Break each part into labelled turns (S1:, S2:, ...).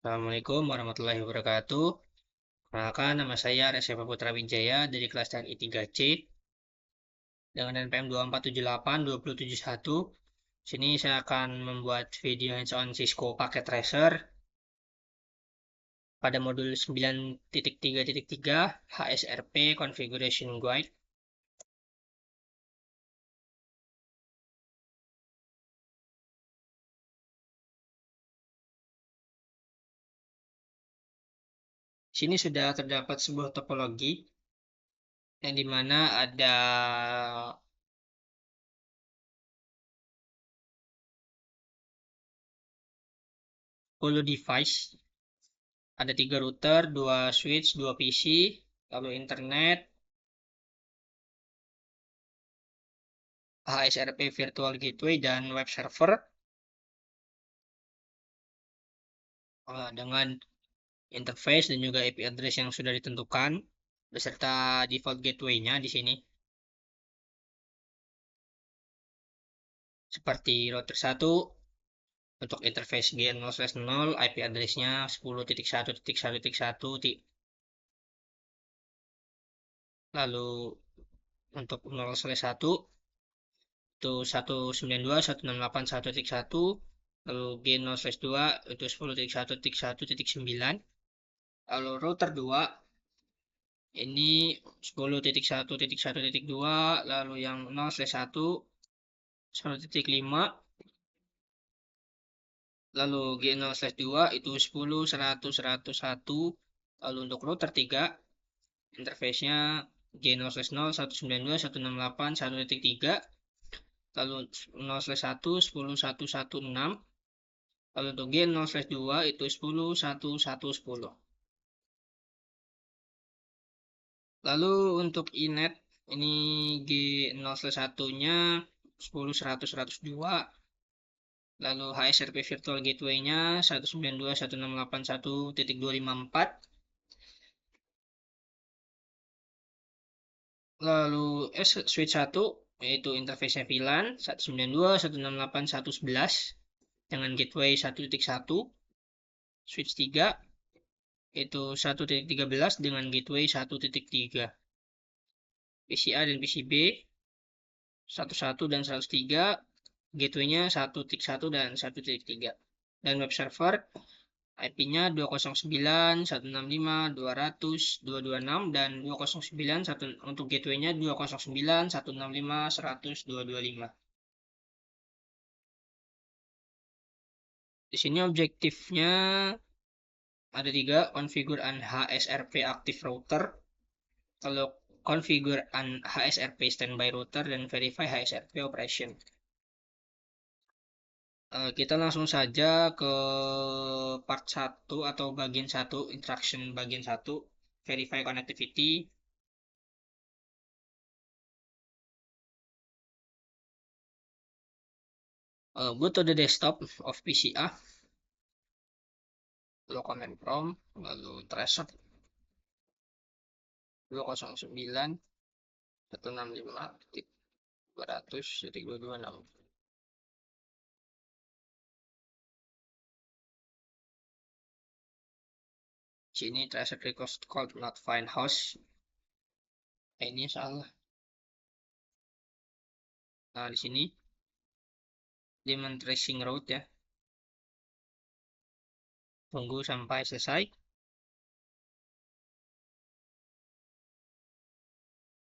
S1: Assalamualaikum warahmatullahi wabarakatuh. Perkenalkan, nama saya Resya Putra Wijaya dari kelas TNI 3C dengan NPM 2478271. Sini saya akan membuat video hands-on Cisco Packet Tracer pada modul 9.3.3 HSRP Configuration Guide. Sini sudah terdapat sebuah topologi yang dimana ada 10 device, ada 3 router, 2 switch, 2 PC, lalu internet, HSRP Virtual Gateway, dan web server dengan interface dan juga IP address yang sudah ditentukan beserta default gateway-nya di sini. Seperti router 1 untuk interface GN0/0, IP address-nya 10.1.1.1. Lalu untuk 0/1 itu 192.168.1.1. Lalu G0/2 itu 10.1.1.9. Lalu router 2 ini 10.1.1.2, lalu yang 0/1 1.5, lalu G0/2 itu 10, 100, 101. Lalu untuk router 3 interface-nya G0/0 192, 168, 1.3, lalu 0/1 10, 116. Lalu untuk G0/2 itu 10, 1, 1, 10. Lalu untuk inet ini G0/1-nya 10, 100, 102. Lalu HSRP Virtual Gateway-nya 192.168.1.254. Lalu switch 1 yaitu interface VLAN 192.168.1.11 dengan gateway 1.1. Switch 3 itu 1.13 dengan gateway 1.3. PCA dan PCB 1.1 dan 103, gateway-nya 1.1 dan 1.3. Dan web server IP-nya 209.165.200.226 dan 209 untuk gateway-nya 209.165.100.225. Di sini objektifnya ada 3, configure an HSRP active router, kalau configure an HSRP standby router, dan verify HSRP operation. Kita langsung saja ke part 1 atau bagian 1, instruction bagian 1, verify connectivity. Go to the desktop of PCA, lalu command prompt, lalu tracer 209.165.200.226. Sini tracer request called not find host. Ini salah. Nah, di sini daemon tracing route ya. Tunggu sampai selesai.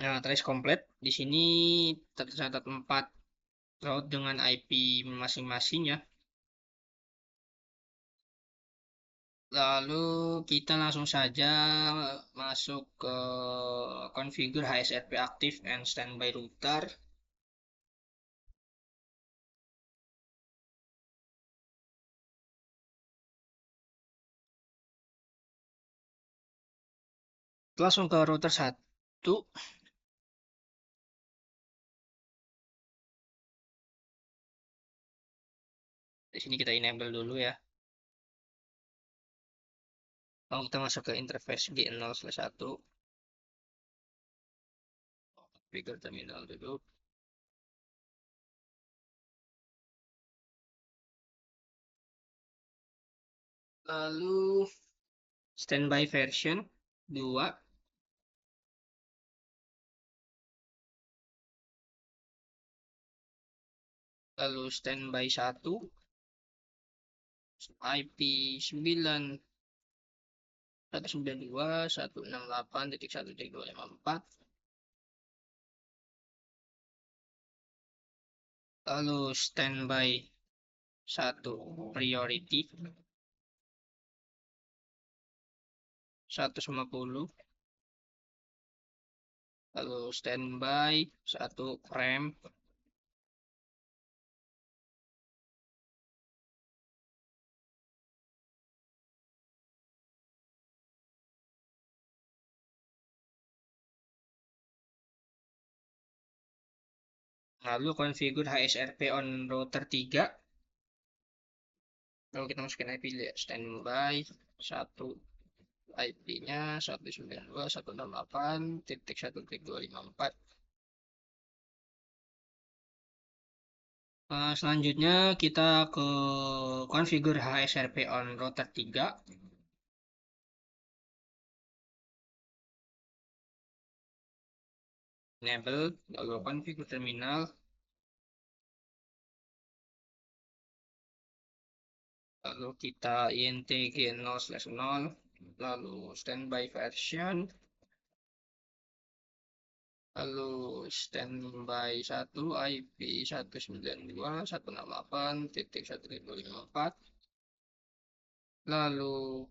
S1: Nah, trace complete. Di sini tercatat 4 route dengan IP masing-masing ya. Lalu kita langsung saja masuk ke configure HSRP active and standby router. Langsung ke router 1. Di sini kita enable dulu ya. Lalu kita masuk ke interface G0/1. Configure terminal dulu. Lalu standby version 2. Lalu standby 1. IP 9.192.168.1.254. Lalu standby 1 priority 150. Lalu standby 1 RAM. Lalu configure HSRP on router 3. Lalu kita masukin IP ya, standby 1 IP-nya 192.168.1.254. Selanjutnya kita ke configure HSRP on router 3. Enable, lalu configure terminal. Lalu kita intg 0/0, lalu standby version, lalu standby 1 IP 192.168.1.254. Lalu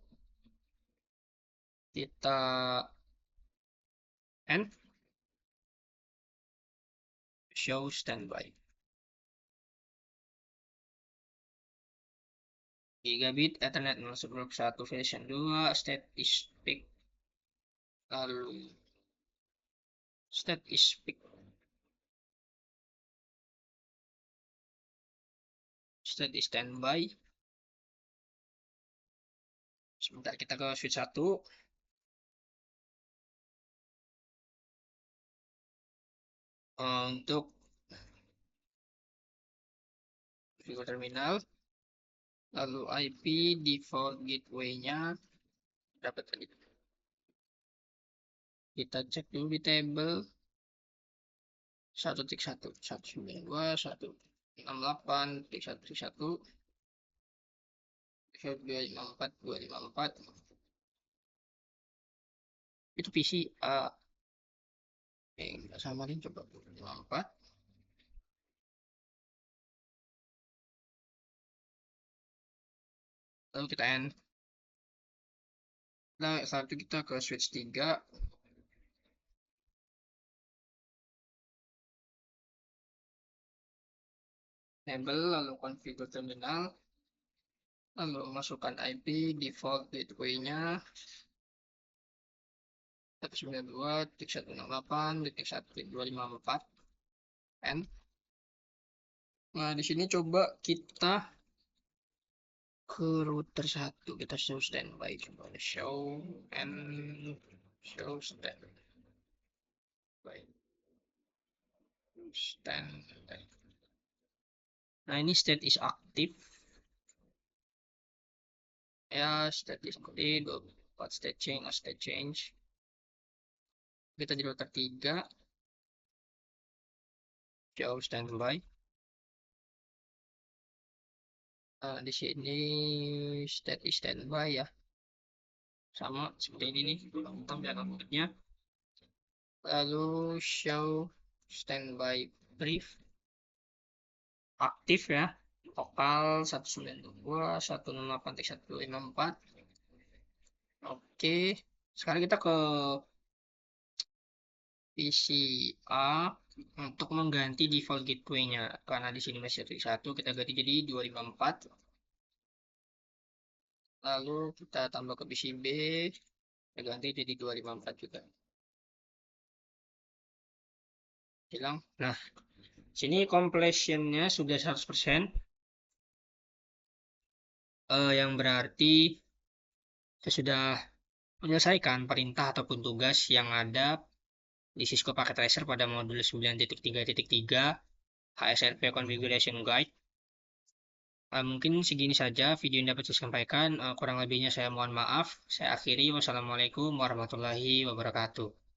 S1: kita end show standby. Gigabit Ethernet masuk grup 1 version 2 state is peak. Lalu state is peak. State is standby. Sebentar kita ke switch 1. Untuk configure terminal, lalu IP default gateway-nya dapat tadi. Kita cek dulu di table 1.1.192.1.1.1.254.254. Itu PC nggak samarin, coba 254. Lalu kita end. Nah, saat itu kita ke switch 3. Enable, lalu configure terminal, lalu masukkan IP default gateway-nya 192.168.1.254. End. Nah, di sini coba kita ke router 1, kita show standby, coba show and show standby. Nah, ini state is active ya, state is active, 24 state change. Kita di router 3 show standby. Di sini state is standby ya, sama seperti ini nih tampilan outputnya. Lalu show standby brief aktif ya, lokal 192.168.1.254. Oke, sekarang kita ke PCA untuk mengganti default gateway-nya, karena di sini masih 1 kita ganti jadi 254. Lalu kita tambah ke PCB, kita ganti jadi 254 juga. Hilang. Nah, sini completion-nya sudah 100%. Yang berarti saya sudah menyelesaikan perintah ataupun tugas yang ada di Cisco Packet Tracer pada modul 9.3.3 HSRP Configuration Guide. Mungkin segini saja video yang dapat saya sampaikan. Kurang lebihnya saya mohon maaf. Saya akhiri. Wassalamualaikum warahmatullahi wabarakatuh.